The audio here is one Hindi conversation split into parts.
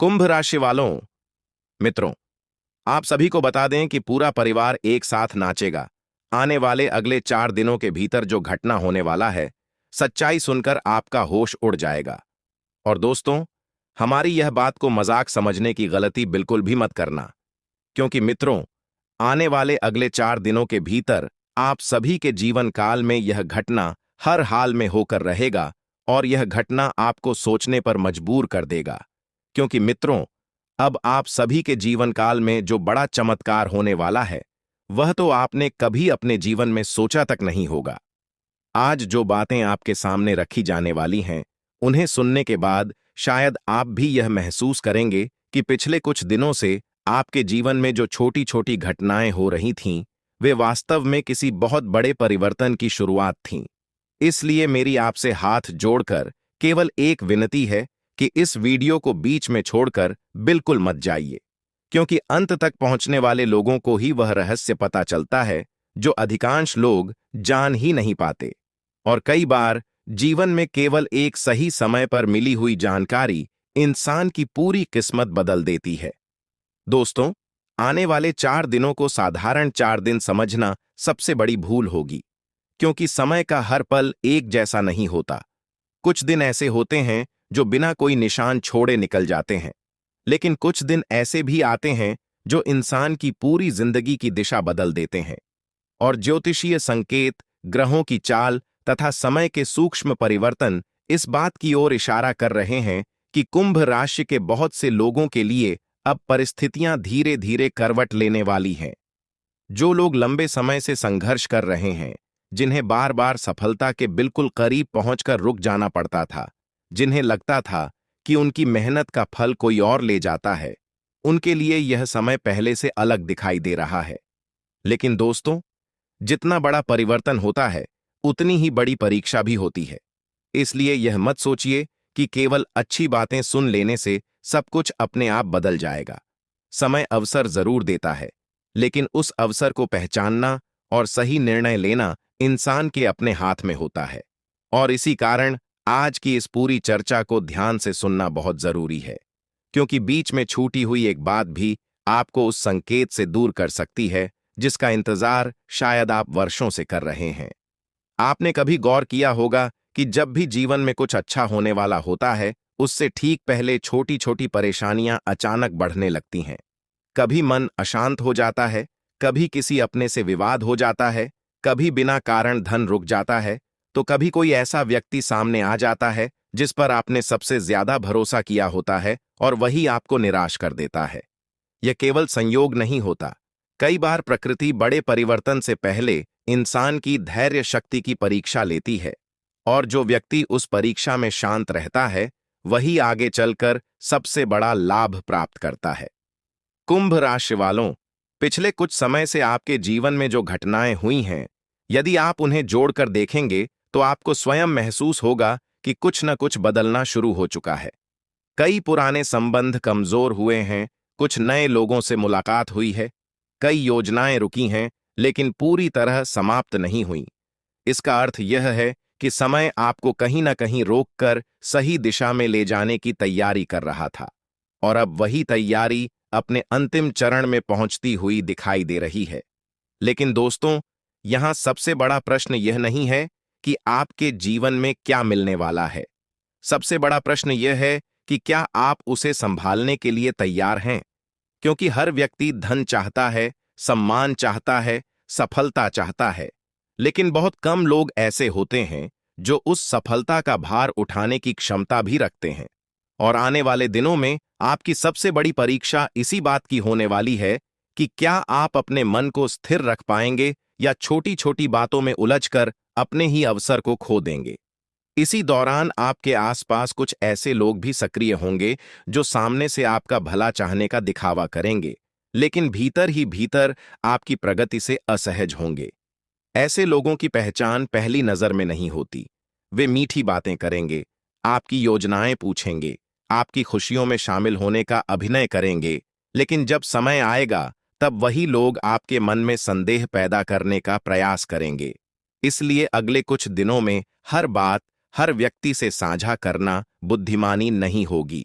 कुंभ राशि वालों, मित्रों, आप सभी को बता दें कि पूरा परिवार एक साथ नाचेगा। आने वाले अगले 4 दिनों के भीतर जो घटना होने वाला है, सच्चाई सुनकर आपका होश उड़ जाएगा। और दोस्तों, हमारी यह बात को मजाक समझने की गलती बिल्कुल भी मत करना, क्योंकि मित्रों, आने वाले अगले 4 दिनों के भीतर आप सभी के जीवन काल में यह घटना हर हाल में होकर रहेगा और यह घटना आपको सोचने पर मजबूर कर देगा। क्योंकि मित्रों, अब आप सभी के जीवन काल में जो बड़ा चमत्कार होने वाला है, वह तो आपने कभी अपने जीवन में सोचा तक नहीं होगा। आज जो बातें आपके सामने रखी जाने वाली हैं, उन्हें सुनने के बाद शायद आप भी यह महसूस करेंगे कि पिछले कुछ दिनों से आपके जीवन में जो छोटी छोटी घटनाएं हो रही थीं, वे वास्तव में किसी बहुत बड़े परिवर्तन की शुरुआत थीं। इसलिए मेरी आपसे हाथ जोड़कर केवल एक विनती है कि इस वीडियो को बीच में छोड़कर बिल्कुल मत जाइए, क्योंकि अंत तक पहुंचने वाले लोगों को ही वह रहस्य पता चलता है जो अधिकांश लोग जान ही नहीं पाते। और कई बार जीवन में केवल एक सही समय पर मिली हुई जानकारी इंसान की पूरी किस्मत बदल देती है। दोस्तों, आने वाले 4 दिनों को साधारण 4 दिन समझना सबसे बड़ी भूल होगी, क्योंकि समय का हर पल एक जैसा नहीं होता। कुछ दिन ऐसे होते हैं जो बिना कोई निशान छोड़े निकल जाते हैं, लेकिन कुछ दिन ऐसे भी आते हैं जो इंसान की पूरी जिंदगी की दिशा बदल देते हैं। और ज्योतिषीय संकेत, ग्रहों की चाल तथा समय के सूक्ष्म परिवर्तन इस बात की ओर इशारा कर रहे हैं कि कुंभ राशि के बहुत से लोगों के लिए अब परिस्थितियां धीरे धीरे करवट लेने वाली हैं। जो लोग लंबे समय से संघर्ष कर रहे हैं, जिन्हें बार बार सफलता के बिल्कुल करीब पहुंचकर रुक जाना पड़ता था, जिन्हें लगता था कि उनकी मेहनत का फल कोई और ले जाता है, उनके लिए यह समय पहले से अलग दिखाई दे रहा है। लेकिन दोस्तों, जितना बड़ा परिवर्तन होता है, उतनी ही बड़ी परीक्षा भी होती है। इसलिए यह मत सोचिए कि केवल अच्छी बातें सुन लेने से सब कुछ अपने आप बदल जाएगा। समय अवसर जरूर देता है, लेकिन उस अवसर को पहचानना और सही निर्णय लेना इंसान के अपने हाथ में होता है। और इसी कारण आज की इस पूरी चर्चा को ध्यान से सुनना बहुत जरूरी है, क्योंकि बीच में छूटी हुई एक बात भी आपको उस संकेत से दूर कर सकती है जिसका इंतजार शायद आप वर्षों से कर रहे हैं। आपने कभी गौर किया होगा कि जब भी जीवन में कुछ अच्छा होने वाला होता है, उससे ठीक पहले छोटी छोटी परेशानियां अचानक बढ़ने लगती हैं। कभी मन अशांत हो जाता है, कभी किसी अपने से विवाद हो जाता है, कभी बिना कारण धन रुक जाता है, तो कभी कोई ऐसा व्यक्ति सामने आ जाता है जिस पर आपने सबसे ज्यादा भरोसा किया होता है और वही आपको निराश कर देता है। यह केवल संयोग नहीं होता। कई बार प्रकृति बड़े परिवर्तन से पहले इंसान की धैर्य शक्ति की परीक्षा लेती है, और जो व्यक्ति उस परीक्षा में शांत रहता है, वही आगे चलकर सबसे बड़ा लाभ प्राप्त करता है। कुंभ राशि वालों, पिछले कुछ समय से आपके जीवन में जो घटनाएं हुई हैं, यदि आप उन्हें जोड़कर देखेंगे तो आपको स्वयं महसूस होगा कि कुछ न कुछ बदलना शुरू हो चुका है। कई पुराने संबंध कमजोर हुए हैं, कुछ नए लोगों से मुलाकात हुई है, कई योजनाएं रुकी हैं लेकिन पूरी तरह समाप्त नहीं हुई। इसका अर्थ यह है कि समय आपको कहीं न कहीं रोककर सही दिशा में ले जाने की तैयारी कर रहा था, और अब वही तैयारी अपने अंतिम चरण में पहुंचती हुई दिखाई दे रही है। लेकिन दोस्तों, यहां सबसे बड़ा प्रश्न यह नहीं है कि आपके जीवन में क्या मिलने वाला है। सबसे बड़ा प्रश्न यह है कि क्या आप उसे संभालने के लिए तैयार हैं। क्योंकि हर व्यक्ति धन चाहता है, सम्मान चाहता है, सफलता चाहता है, लेकिन बहुत कम लोग ऐसे होते हैं जो उस सफलता का भार उठाने की क्षमता भी रखते हैं। और आने वाले दिनों में आपकी सबसे बड़ी परीक्षा इसी बात की होने वाली है कि क्या आप अपने मन को स्थिर रख पाएंगे या छोटी छोटी बातों में उलझकर अपने ही अवसर को खो देंगे। इसी दौरान आपके आसपास कुछ ऐसे लोग भी सक्रिय होंगे जो सामने से आपका भला चाहने का दिखावा करेंगे, लेकिन भीतर ही भीतर आपकी प्रगति से असहज होंगे। ऐसे लोगों की पहचान पहली नजर में नहीं होती। वे मीठी बातें करेंगे, आपकी योजनाएं पूछेंगे, आपकी खुशियों में शामिल होने का अभिनय करेंगे, लेकिन जब समय आएगा तब वही लोग आपके मन में संदेह पैदा करने का प्रयास करेंगे। इसलिए अगले कुछ दिनों में हर बात हर व्यक्ति से साझा करना बुद्धिमानी नहीं होगी।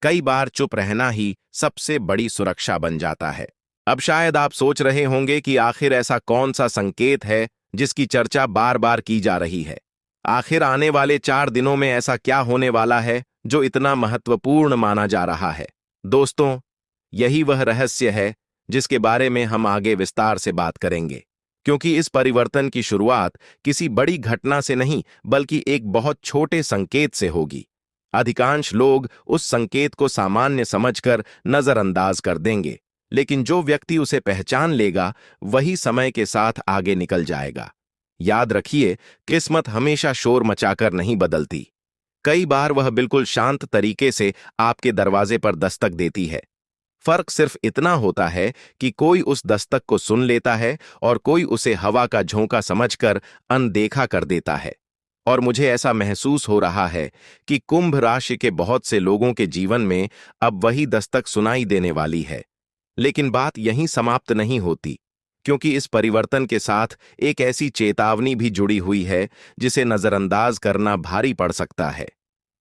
कई बार चुप रहना ही सबसे बड़ी सुरक्षा बन जाता है। अब शायद आप सोच रहे होंगे कि आखिर ऐसा कौन सा संकेत है जिसकी चर्चा बार बार की जा रही है। आखिर आने वाले 4 दिनों में ऐसा क्या होने वाला है जो इतना महत्वपूर्ण माना जा रहा है। दोस्तों, यही वह रहस्य है जिसके बारे में हम आगे विस्तार से बात करेंगे, क्योंकि इस परिवर्तन की शुरुआत किसी बड़ी घटना से नहीं बल्कि एक बहुत छोटे संकेत से होगी। अधिकांश लोग उस संकेत को सामान्य समझकर नजरअंदाज कर देंगे, लेकिन जो व्यक्ति उसे पहचान लेगा वही समय के साथ आगे निकल जाएगा। याद रखिए, किस्मत हमेशा शोर मचाकर नहीं बदलती। कई बार वह बिल्कुल शांत तरीके से आपके दरवाजे पर दस्तक देती है। फर्क सिर्फ इतना होता है कि कोई उस दस्तक को सुन लेता है और कोई उसे हवा का झोंका समझकर अनदेखा कर देता है। और मुझे ऐसा महसूस हो रहा है कि कुंभ राशि के बहुत से लोगों के जीवन में अब वही दस्तक सुनाई देने वाली है। लेकिन बात यहीं समाप्त नहीं होती, क्योंकि इस परिवर्तन के साथ एक ऐसी चेतावनी भी जुड़ी हुई है जिसे नजरअंदाज करना भारी पड़ सकता है।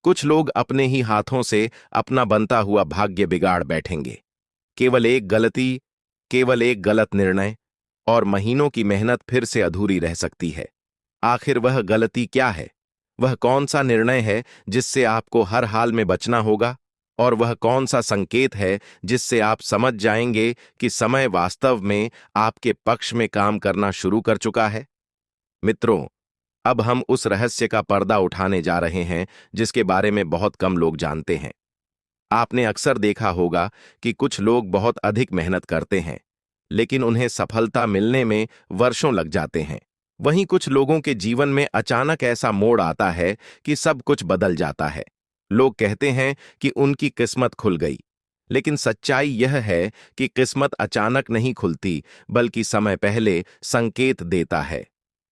कुछ लोग अपने ही हाथों से अपना बनता हुआ भाग्य बिगाड़ बैठेंगे। केवल एक गलती, केवल एक गलत निर्णय, और महीनों की मेहनत फिर से अधूरी रह सकती है। आखिर वह गलती क्या है? वह कौन सा निर्णय है जिससे आपको हर हाल में बचना होगा? और वह कौन सा संकेत है जिससे आप समझ जाएंगे कि समय वास्तव में आपके पक्ष में काम करना शुरू कर चुका है? मित्रों, अब हम उस रहस्य का पर्दा उठाने जा रहे हैं जिसके बारे में बहुत कम लोग जानते हैं। आपने अक्सर देखा होगा कि कुछ लोग बहुत अधिक मेहनत करते हैं, लेकिन उन्हें सफलता मिलने में वर्षों लग जाते हैं। वहीं कुछ लोगों के जीवन में अचानक ऐसा मोड़ आता है कि सब कुछ बदल जाता है। लोग कहते हैं कि उनकी किस्मत खुल गई, लेकिन सच्चाई यह है कि किस्मत अचानक नहीं खुलती, बल्कि समय पहले संकेत देता है।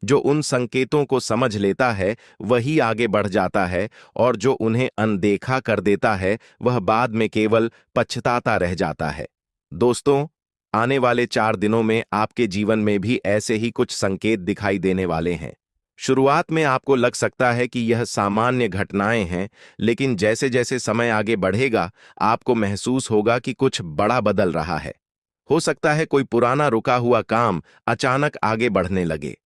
जो उन संकेतों को समझ लेता है वही आगे बढ़ जाता है, और जो उन्हें अनदेखा कर देता है वह बाद में केवल पछताता रह जाता है। दोस्तों, आने वाले 4 दिनों में आपके जीवन में भी ऐसे ही कुछ संकेत दिखाई देने वाले हैं। शुरुआत में आपको लग सकता है कि यह सामान्य घटनाएं हैं, लेकिन जैसे जैसे समय आगे बढ़ेगा आपको महसूस होगा कि कुछ बड़ा बदल रहा है। हो सकता है कोई पुराना रुका हुआ काम अचानक आगे बढ़ने लगे।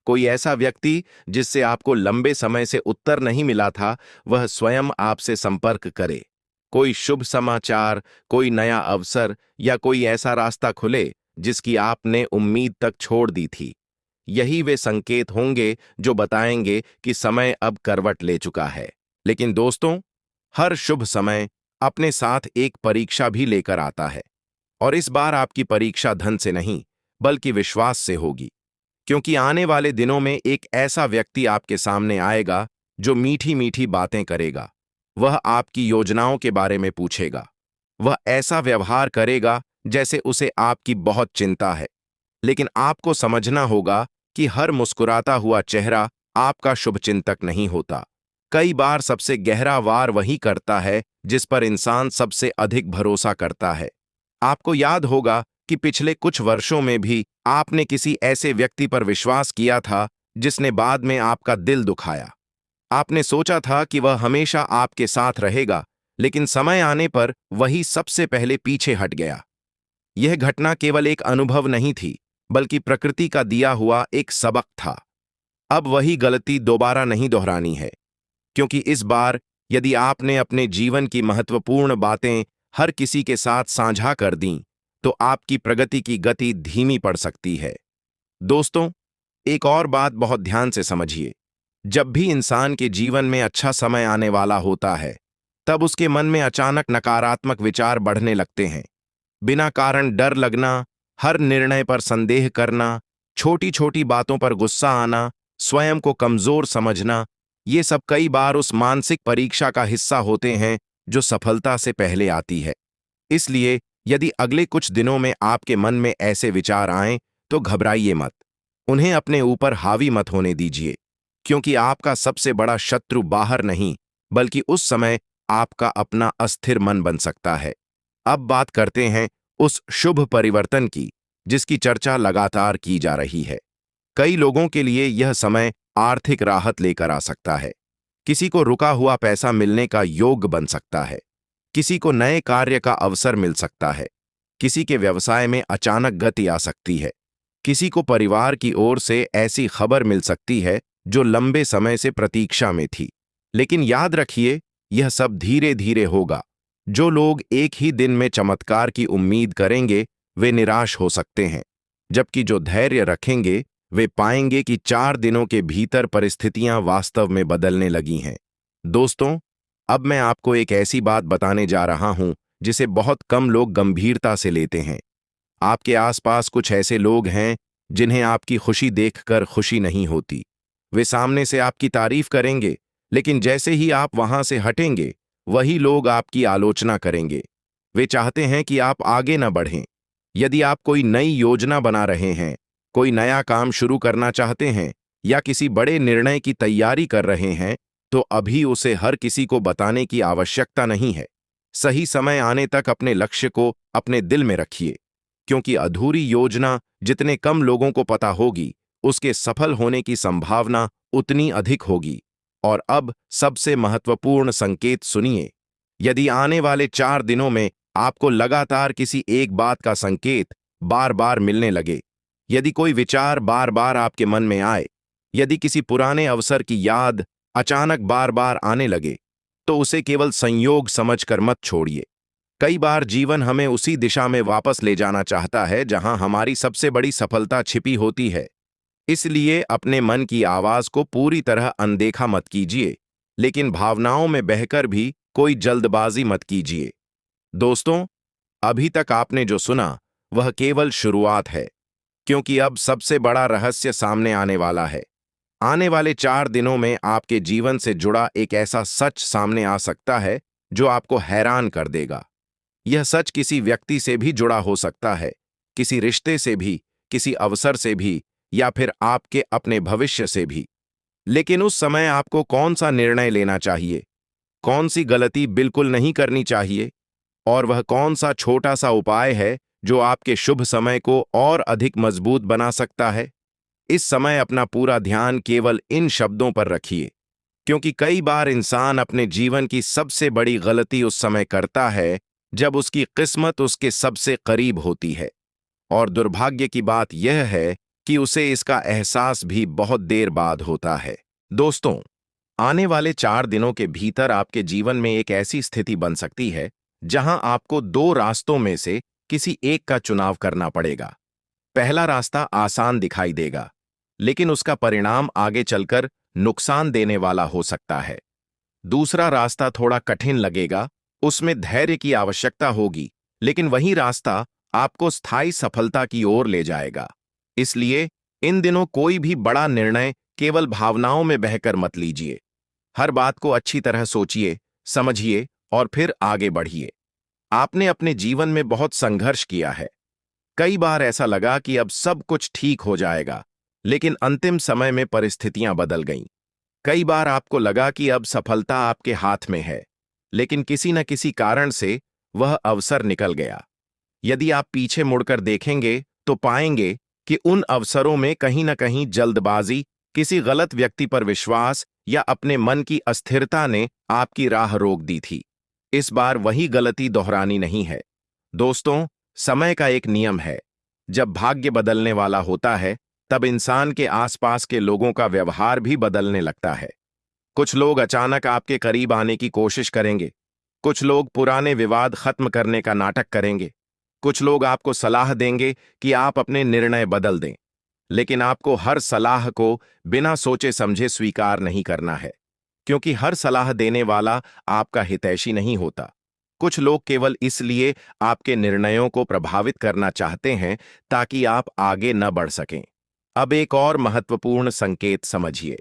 कोई ऐसा व्यक्ति जिससे आपको लंबे समय से उत्तर नहीं मिला था, वह स्वयं आपसे संपर्क करे। कोई शुभ समाचार, कोई नया अवसर, या कोई ऐसा रास्ता खुले जिसकी आपने उम्मीद तक छोड़ दी थी। यही वे संकेत होंगे जो बताएंगे कि समय अब करवट ले चुका है। लेकिन दोस्तों, हर शुभ समय अपने साथ एक परीक्षा भी लेकर आता है, और इस बार आपकी परीक्षा धन से नहीं बल्कि विश्वास से होगी। क्योंकि आने वाले दिनों में एक ऐसा व्यक्ति आपके सामने आएगा जो मीठी मीठी बातें करेगा। वह आपकी योजनाओं के बारे में पूछेगा। वह ऐसा व्यवहार करेगा जैसे उसे आपकी बहुत चिंता है। लेकिन आपको समझना होगा कि हर मुस्कुराता हुआ चेहरा आपका शुभचिंतक नहीं होता। कई बार सबसे गहरा वार वही करता है जिस पर इंसान सबसे अधिक भरोसा करता है। आपको याद होगा कि पिछले कुछ वर्षों में भी आपने किसी ऐसे व्यक्ति पर विश्वास किया था जिसने बाद में आपका दिल दुखाया। आपने सोचा था कि वह हमेशा आपके साथ रहेगा, लेकिन समय आने पर वही सबसे पहले पीछे हट गया। यह घटना केवल एक अनुभव नहीं थी, बल्कि प्रकृति का दिया हुआ एक सबक था। अब वही गलती दोबारा नहीं दोहरानी है, क्योंकि इस बार यदि आपने अपने जीवन की महत्वपूर्ण बातें हर किसी के साथ साझा कर दीं, तो आपकी प्रगति की गति धीमी पड़ सकती है। दोस्तों, एक और बात बहुत ध्यान से समझिए। जब भी इंसान के जीवन में अच्छा समय आने वाला होता है, तब उसके मन में अचानक नकारात्मक विचार बढ़ने लगते हैं। बिना कारण डर लगना, हर निर्णय पर संदेह करना, छोटी छोटी बातों पर गुस्सा आना, स्वयं को कमजोर समझना, ये सब कई बार उस मानसिक परीक्षा का हिस्सा होते हैं जो सफलता से पहले आती है। इसलिए यदि अगले कुछ दिनों में आपके मन में ऐसे विचार आएं, तो घबराइए मत। उन्हें अपने ऊपर हावी मत होने दीजिए, क्योंकि आपका सबसे बड़ा शत्रु बाहर नहीं, बल्कि उस समय आपका अपना अस्थिर मन बन सकता है। अब बात करते हैं उस शुभ परिवर्तन की जिसकी चर्चा लगातार की जा रही है। कई लोगों के लिए यह समय आर्थिक राहत लेकर आ सकता है। किसी को रुका हुआ पैसा मिलने का योग बन सकता है। किसी को नए कार्य का अवसर मिल सकता है, किसी के व्यवसाय में अचानक गति आ सकती है, किसी को परिवार की ओर से ऐसी खबर मिल सकती है जो लंबे समय से प्रतीक्षा में थी। लेकिन याद रखिए, यह सब धीरे धीरे होगा। जो लोग एक ही दिन में चमत्कार की उम्मीद करेंगे वे निराश हो सकते हैं, जबकि जो धैर्य रखेंगे वे पाएंगे कि 4 दिनों के भीतर परिस्थितियां वास्तव में बदलने लगी हैं। दोस्तों, अब मैं आपको एक ऐसी बात बताने जा रहा हूं जिसे बहुत कम लोग गंभीरता से लेते हैं। आपके आसपास कुछ ऐसे लोग हैं जिन्हें आपकी खुशी देखकर खुशी नहीं होती। वे सामने से आपकी तारीफ करेंगे, लेकिन जैसे ही आप वहां से हटेंगे, वही लोग आपकी आलोचना करेंगे। वे चाहते हैं कि आप आगे न बढ़ें। यदि आप कोई नई योजना बना रहे हैं, कोई नया काम शुरू करना चाहते हैं या किसी बड़े निर्णय की तैयारी कर रहे हैं, तो अभी उसे हर किसी को बताने की आवश्यकता नहीं है। सही समय आने तक अपने लक्ष्य को अपने दिल में रखिए, क्योंकि अधूरी योजना जितने कम लोगों को पता होगी, उसके सफल होने की संभावना उतनी अधिक होगी। और अब सबसे महत्वपूर्ण संकेत सुनिए। यदि आने वाले 4 दिनों में आपको लगातार किसी एक बात का संकेत बार बार मिलने लगे, यदि कोई विचार बार बार आपके मन में आए, यदि किसी पुराने अवसर की याद अचानक बार बार आने लगे, तो उसे केवल संयोग समझकर मत छोड़िए। कई बार जीवन हमें उसी दिशा में वापस ले जाना चाहता है जहां हमारी सबसे बड़ी सफलता छिपी होती है। इसलिए अपने मन की आवाज को पूरी तरह अनदेखा मत कीजिए, लेकिन भावनाओं में बहकर भी कोई जल्दबाजी मत कीजिए। दोस्तों, अभी तक आपने जो सुना वह केवल शुरुआत है, क्योंकि अब सबसे बड़ा रहस्य सामने आने वाला है। आने वाले 4 दिनों में आपके जीवन से जुड़ा एक ऐसा सच सामने आ सकता है जो आपको हैरान कर देगा। यह सच किसी व्यक्ति से भी जुड़ा हो सकता है, किसी रिश्ते से भी, किसी अवसर से भी, या फिर आपके अपने भविष्य से भी। लेकिन उस समय आपको कौन सा निर्णय लेना चाहिए, कौन सी गलती बिल्कुल नहीं करनी चाहिए, और वह कौन सा छोटा सा उपाय है जो आपके शुभ समय को और अधिक मजबूत बना सकता है। इस समय अपना पूरा ध्यान केवल इन शब्दों पर रखिए, क्योंकि कई बार इंसान अपने जीवन की सबसे बड़ी गलती उस समय करता है जब उसकी किस्मत उसके सबसे करीब होती है। और दुर्भाग्य की बात यह है कि उसे इसका एहसास भी बहुत देर बाद होता है। दोस्तों, आने वाले 4 दिनों के भीतर आपके जीवन में एक ऐसी स्थिति बन सकती है जहां आपको 2 रास्तों में से किसी एक का चुनाव करना पड़ेगा। पहला रास्ता आसान दिखाई देगा, लेकिन उसका परिणाम आगे चलकर नुकसान देने वाला हो सकता है। दूसरा रास्ता थोड़ा कठिन लगेगा, उसमें धैर्य की आवश्यकता होगी, लेकिन वही रास्ता आपको स्थायी सफलता की ओर ले जाएगा। इसलिए इन दिनों कोई भी बड़ा निर्णय केवल भावनाओं में बहकर मत लीजिए। हर बात को अच्छी तरह सोचिए, समझिए और फिर आगे बढ़िए। आपने अपने जीवन में बहुत संघर्ष किया है। कई बार ऐसा लगा कि अब सब कुछ ठीक हो जाएगा, लेकिन अंतिम समय में परिस्थितियां बदल गईं। कई बार आपको लगा कि अब सफलता आपके हाथ में है, लेकिन किसी न किसी कारण से वह अवसर निकल गया। यदि आप पीछे मुड़कर देखेंगे तो पाएंगे कि उन अवसरों में कहीं न कहीं जल्दबाजी, किसी गलत व्यक्ति पर विश्वास या अपने मन की अस्थिरता ने आपकी राह रोक दी थी। इस बार वही गलती दोहरानी नहीं है। दोस्तों, समय का एक नियम है, जब भाग्य बदलने वाला होता है तब इंसान के आसपास के लोगों का व्यवहार भी बदलने लगता है। कुछ लोग अचानक आपके करीब आने की कोशिश करेंगे, कुछ लोग पुराने विवाद खत्म करने का नाटक करेंगे, कुछ लोग आपको सलाह देंगे कि आप अपने निर्णय बदल दें। लेकिन आपको हर सलाह को बिना सोचे समझे स्वीकार नहीं करना है, क्योंकि हर सलाह देने वाला आपका हितैषी नहीं होता। कुछ लोग केवल इसलिए आपके निर्णयों को प्रभावित करना चाहते हैं ताकि आप आगे न बढ़ सकें। अब एक और महत्वपूर्ण संकेत समझिए।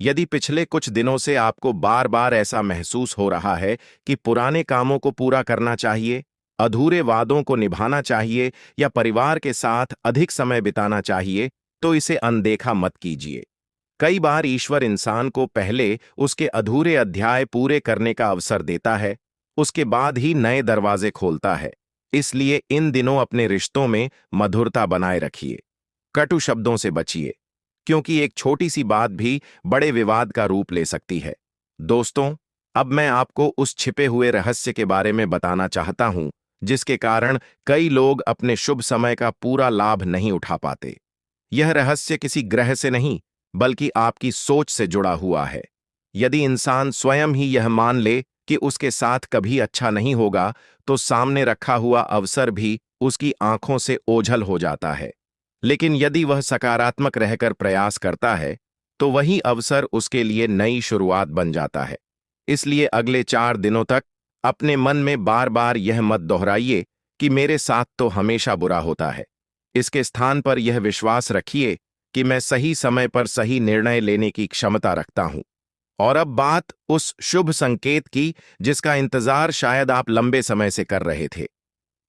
यदि पिछले कुछ दिनों से आपको बार बार ऐसा महसूस हो रहा है कि पुराने कामों को पूरा करना चाहिए, अधूरे वादों को निभाना चाहिए या परिवार के साथ अधिक समय बिताना चाहिए, तो इसे अनदेखा मत कीजिए। कई बार ईश्वर इंसान को पहले उसके अधूरे अध्याय पूरे करने का अवसर देता है, उसके बाद ही नए दरवाजे खोलता है। इसलिए इन दिनों अपने रिश्तों में मधुरता बनाए रखिए। कटु शब्दों से बचिए, क्योंकि एक छोटी सी बात भी बड़े विवाद का रूप ले सकती है। दोस्तों, अब मैं आपको उस छिपे हुए रहस्य के बारे में बताना चाहता हूं, जिसके कारण कई लोग अपने शुभ समय का पूरा लाभ नहीं उठा पाते। यह रहस्य किसी ग्रह से नहीं, बल्कि आपकी सोच से जुड़ा हुआ है। यदि इंसान स्वयं ही यह मान ले कि उसके साथ कभी अच्छा नहीं होगा, तो सामने रखा हुआ अवसर भी उसकी आंखों से ओझल हो जाता है। लेकिन यदि वह सकारात्मक रहकर प्रयास करता है, तो वही अवसर उसके लिए नई शुरुआत बन जाता है। इसलिए अगले 4 दिनों तक अपने मन में बार बार यह मत दोहराइए कि मेरे साथ तो हमेशा बुरा होता है। इसके स्थान पर यह विश्वास रखिए कि मैं सही समय पर सही निर्णय लेने की क्षमता रखता हूं। और अब बात उस शुभ संकेत की जिसका इंतजार शायद आप लंबे समय से कर रहे थे।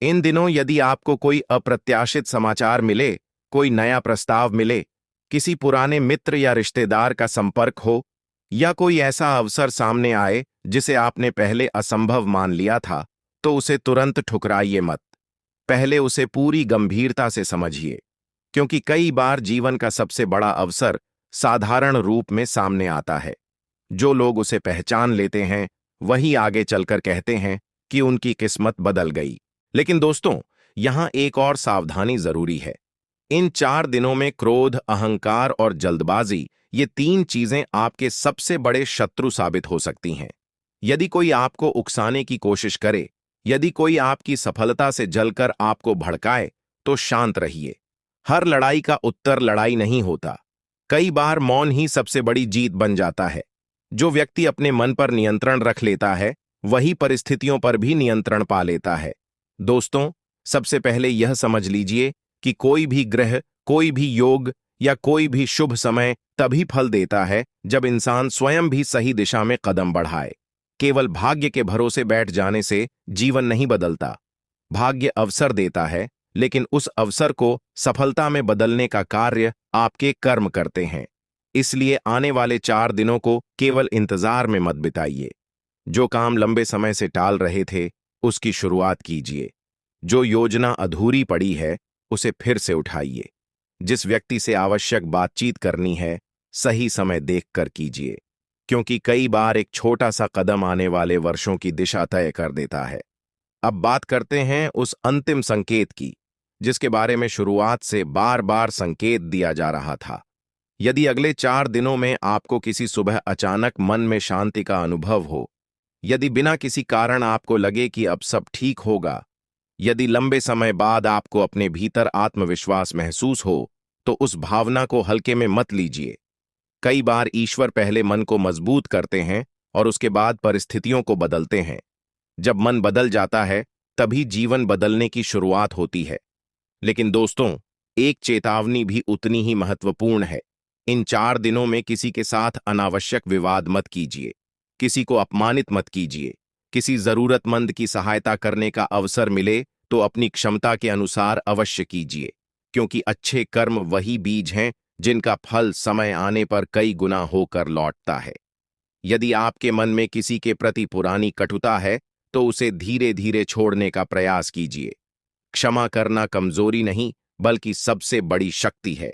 इन दिनों यदि आपको कोई अप्रत्याशित समाचार मिले, कोई नया प्रस्ताव मिले, किसी पुराने मित्र या रिश्तेदार का संपर्क हो, या कोई ऐसा अवसर सामने आए जिसे आपने पहले असंभव मान लिया था, तो उसे तुरंत ठुकराइए मत। पहले उसे पूरी गंभीरता से समझिए, क्योंकि कई बार जीवन का सबसे बड़ा अवसर साधारण रूप में सामने आता है। जो लोग उसे पहचान लेते हैं, वही आगे चलकर कहते हैं कि उनकी किस्मत बदल गई। लेकिन दोस्तों, यहां एक और सावधानी जरूरी है। इन 4 दिनों में क्रोध, अहंकार और जल्दबाजी, ये 3 चीजें आपके सबसे बड़े शत्रु साबित हो सकती हैं। यदि कोई आपको उकसाने की कोशिश करे, यदि कोई आपकी सफलता से जलकर आपको भड़काए, तो शांत रहिए। हर लड़ाई का उत्तर लड़ाई नहीं होता। कई बार मौन ही सबसे बड़ी जीत बन जाता है। जो व्यक्ति अपने मन पर नियंत्रण रख लेता है, वही परिस्थितियों पर भी नियंत्रण पा लेता है। दोस्तों, सबसे पहले यह समझ लीजिए कि कोई भी ग्रह, कोई भी योग या कोई भी शुभ समय तभी फल देता है जब इंसान स्वयं भी सही दिशा में कदम बढ़ाए। केवल भाग्य के भरोसे बैठ जाने से जीवन नहीं बदलता। भाग्य अवसर देता है, लेकिन उस अवसर को सफलता में बदलने का कार्य आपके कर्म करते हैं। इसलिए आने वाले 4 दिनों को केवल इंतजार में मत बिताइए। जो काम लंबे समय से टाल रहे थे, उसकी शुरुआत कीजिए। जो योजना अधूरी पड़ी है, उसे फिर से उठाइए। जिस व्यक्ति से आवश्यक बातचीत करनी है, सही समय देखकर कीजिए, क्योंकि कई बार एक छोटा सा कदम आने वाले वर्षों की दिशा तय कर देता है। अब बात करते हैं उस अंतिम संकेत की, जिसके बारे में शुरुआत से बार बार संकेत दिया जा रहा था। यदि अगले 4 दिनों में आपको किसी सुबह अचानक मन में शांति का अनुभव हो, यदि बिना किसी कारण आपको लगे कि अब सब ठीक होगा, यदि लंबे समय बाद आपको अपने भीतर आत्मविश्वास महसूस हो, तो उस भावना को हल्के में मत लीजिए। कई बार ईश्वर पहले मन को मजबूत करते हैं और उसके बाद परिस्थितियों को बदलते हैं। जब मन बदल जाता है, तभी जीवन बदलने की शुरुआत होती है। लेकिन दोस्तों, एक चेतावनी भी उतनी ही महत्वपूर्ण है। इन 4 दिनों में किसी के साथ अनावश्यक विवाद मत कीजिए, किसी को अपमानित मत कीजिए। किसी जरूरतमंद की सहायता करने का अवसर मिले तो अपनी क्षमता के अनुसार अवश्य कीजिए, क्योंकि अच्छे कर्म वही बीज हैं जिनका फल समय आने पर कई गुना होकर लौटता है। यदि आपके मन में किसी के प्रति पुरानी कटुता है, तो उसे धीरे धीरे छोड़ने का प्रयास कीजिए। क्षमा करना कमजोरी नहीं, बल्कि सबसे बड़ी शक्ति है।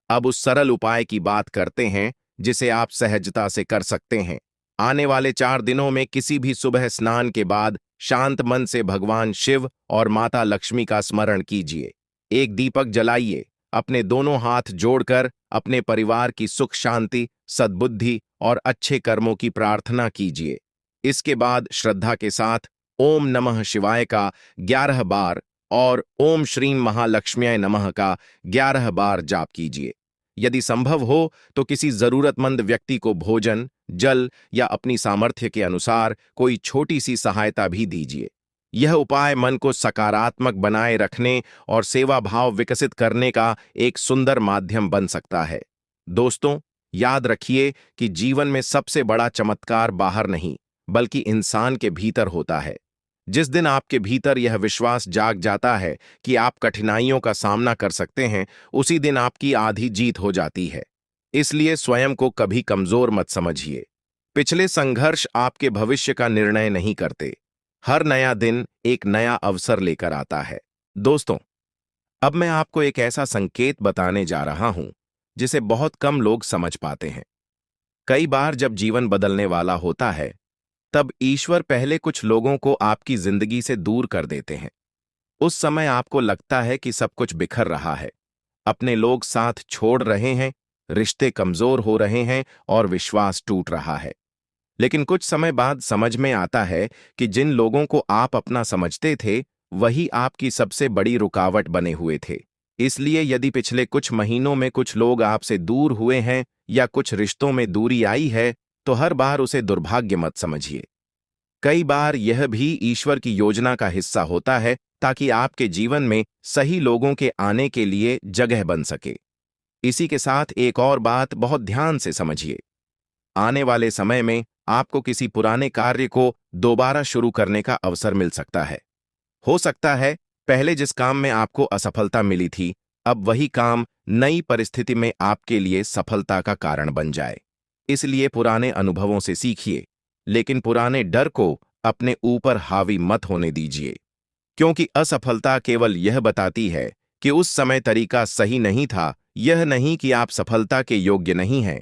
अब उस सरल उपाय की बात करते हैं जिसे आप सहजता से कर सकते हैं। आने वाले 4 दिनों में किसी भी सुबह स्नान के बाद शांत मन से भगवान शिव और माता लक्ष्मी का स्मरण कीजिए। एक दीपक जलाइए, अपने दोनों हाथ जोड़कर अपने परिवार की सुख शांति, सद्बुद्धि और अच्छे कर्मों की प्रार्थना कीजिए। इसके बाद श्रद्धा के साथ ओम नमः शिवाय का 11 बार और ओम श्रीम महालक्ष्म्याय नमः का 11 बार जाप कीजिए। यदि संभव हो तो किसी जरूरतमंद व्यक्ति को भोजन, जल या अपनी सामर्थ्य के अनुसार कोई छोटी सी सहायता भी दीजिए। यह उपाय मन को सकारात्मक बनाए रखने और सेवा भाव विकसित करने का एक सुंदर माध्यम बन सकता है। दोस्तों, याद रखिए कि जीवन में सबसे बड़ा चमत्कार बाहर नहीं, बल्कि इंसान के भीतर होता है। जिस दिन आपके भीतर यह विश्वास जाग जाता है कि आप कठिनाइयों का सामना कर सकते हैं, उसी दिन आपकी आधी जीत हो जाती है। इसलिए स्वयं को कभी कमजोर मत समझिए। पिछले संघर्ष आपके भविष्य का निर्णय नहीं करते। हर नया दिन एक नया अवसर लेकर आता है। दोस्तों, अब मैं आपको एक ऐसा संकेत बताने जा रहा हूं जिसे बहुत कम लोग समझ पाते हैं। कई बार जब जीवन बदलने वाला होता है, तब ईश्वर पहले कुछ लोगों को आपकी जिंदगी से दूर कर देते हैं। उस समय आपको लगता है कि सब कुछ बिखर रहा है, अपने लोग साथ छोड़ रहे हैं, रिश्ते कमजोर हो रहे हैं और विश्वास टूट रहा है। लेकिन कुछ समय बाद समझ में आता है कि जिन लोगों को आप अपना समझते थे, वही आपकी सबसे बड़ी रुकावट बने हुए थे। इसलिए यदि पिछले कुछ महीनों में कुछ लोग आपसे दूर हुए हैं या कुछ रिश्तों में दूरी आई है, तो हर बार उसे दुर्भाग्य मत समझिए। कई बार यह भी ईश्वर की योजना का हिस्सा होता है, ताकि आपके जीवन में सही लोगों के आने के लिए जगह बन सके। इसी के साथ एक और बात बहुत ध्यान से समझिए। आने वाले समय में आपको किसी पुराने कार्य को दोबारा शुरू करने का अवसर मिल सकता है। हो सकता है पहले जिस काम में आपको असफलता मिली थी, अब वही काम नई परिस्थिति में आपके लिए सफलता का कारण बन जाए। इसलिए पुराने अनुभवों से सीखिए, लेकिन पुराने डर को अपने ऊपर हावी मत होने दीजिए, क्योंकि असफलता केवल यह बताती है कि उस समय तरीका सही नहीं था, यह नहीं कि आप सफलता के योग्य नहीं हैं।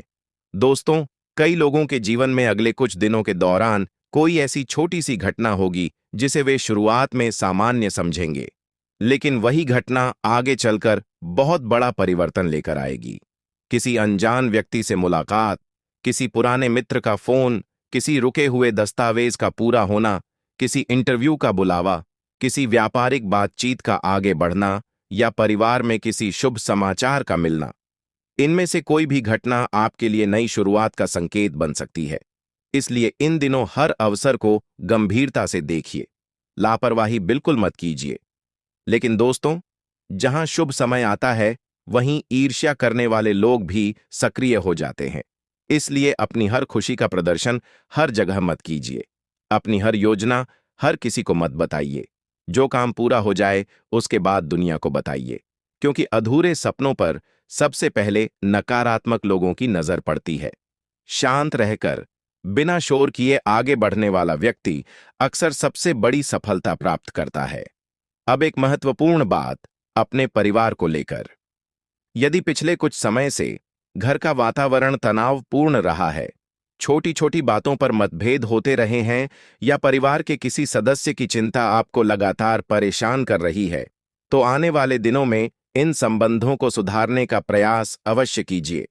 दोस्तों, कई लोगों के जीवन में अगले कुछ दिनों के दौरान कोई ऐसी छोटी सी घटना होगी जिसे वे शुरुआत में सामान्य समझेंगे, लेकिन वही घटना आगे चलकर बहुत बड़ा परिवर्तन लेकर आएगी। किसी अनजान व्यक्ति से मुलाकात, किसी पुराने मित्र का फोन, किसी रुके हुए दस्तावेज का पूरा होना, किसी इंटरव्यू का बुलावा, किसी व्यापारिक बातचीत का आगे बढ़ना या परिवार में किसी शुभ समाचार का मिलना, इनमें से कोई भी घटना आपके लिए नई शुरुआत का संकेत बन सकती है। इसलिए इन दिनों हर अवसर को गंभीरता से देखिए, लापरवाही बिल्कुल मत कीजिए। लेकिन दोस्तों, जहां शुभ समय आता है, वहीं ईर्ष्या करने वाले लोग भी सक्रिय हो जाते हैं। इसलिए अपनी हर खुशी का प्रदर्शन हर जगह मत कीजिए। अपनी हर योजना हर किसी को मत बताइए। जो काम पूरा हो जाए उसके बाद दुनिया को बताइए, क्योंकि अधूरे सपनों पर सबसे पहले नकारात्मक लोगों की नजर पड़ती है। शांत रहकर बिना शोर किए आगे बढ़ने वाला व्यक्ति अक्सर सबसे बड़ी सफलता प्राप्त करता है। अब एक महत्वपूर्ण बात अपने परिवार को लेकर। यदि पिछले कुछ समय से घर का वातावरण तनावपूर्ण रहा है, छोटी छोटी बातों पर मतभेद होते रहे हैं या परिवार के किसी सदस्य की चिंता आपको लगातार परेशान कर रही है, तो आने वाले दिनों में इन संबंधों को सुधारने का प्रयास अवश्य कीजिए।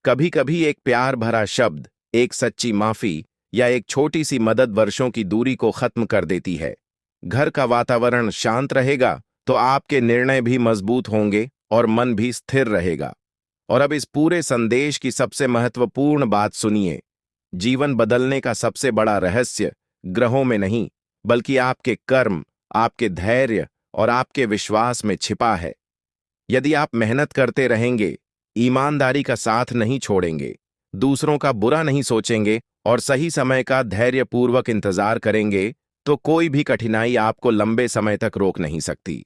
कभी कभी एक प्यार भरा शब्द, एक सच्ची माफी या एक छोटी सी मदद वर्षों की दूरी को खत्म कर देती है। घर का वातावरण शांत रहेगा तो आपके निर्णय भी मजबूत होंगे और मन भी स्थिर रहेगा। और अब इस पूरे संदेश की सबसे महत्वपूर्ण बात सुनिए। जीवन बदलने का सबसे बड़ा रहस्य ग्रहों में नहीं, बल्कि आपके कर्म, आपके धैर्य और आपके विश्वास में छिपा है। यदि आप मेहनत करते रहेंगे, ईमानदारी का साथ नहीं छोड़ेंगे, दूसरों का बुरा नहीं सोचेंगे और सही समय का धैर्यपूर्वक इंतजार करेंगे, तो कोई भी कठिनाई आपको लंबे समय तक रोक नहीं सकती।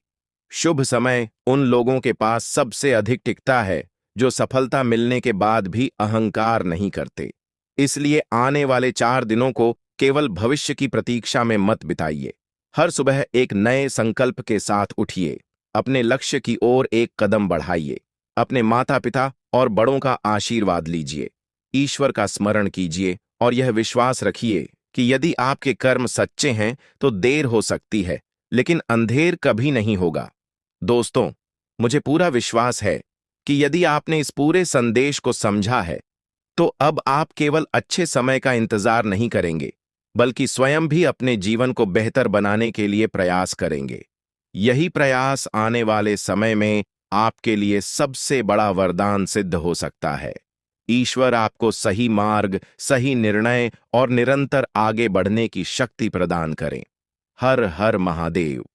शुभ समय उन लोगों के पास सबसे अधिक टिकता है जो सफलता मिलने के बाद भी अहंकार नहीं करते। इसलिए आने वाले 4 दिनों को केवल भविष्य की प्रतीक्षा में मत बिताइए। हर सुबह एक नए संकल्प के साथ उठिए, अपने लक्ष्य की ओर एक कदम बढ़ाइए, अपने माता पिता और बड़ों का आशीर्वाद लीजिए, ईश्वर का स्मरण कीजिए और यह विश्वास रखिए कि यदि आपके कर्म सच्चे हैं तो देर हो सकती है, लेकिन अंधेर कभी नहीं होगा। दोस्तों, मुझे पूरा विश्वास है कि यदि आपने इस पूरे संदेश को समझा है, तो अब आप केवल अच्छे समय का इंतजार नहीं करेंगे, बल्कि स्वयं भी अपने जीवन को बेहतर बनाने के लिए प्रयास करेंगे। यही प्रयास आने वाले समय में आपके लिए सबसे बड़ा वरदान सिद्ध हो सकता है। ईश्वर आपको सही मार्ग, सही निर्णय और निरंतर आगे बढ़ने की शक्ति प्रदान करें। हर हर महादेव।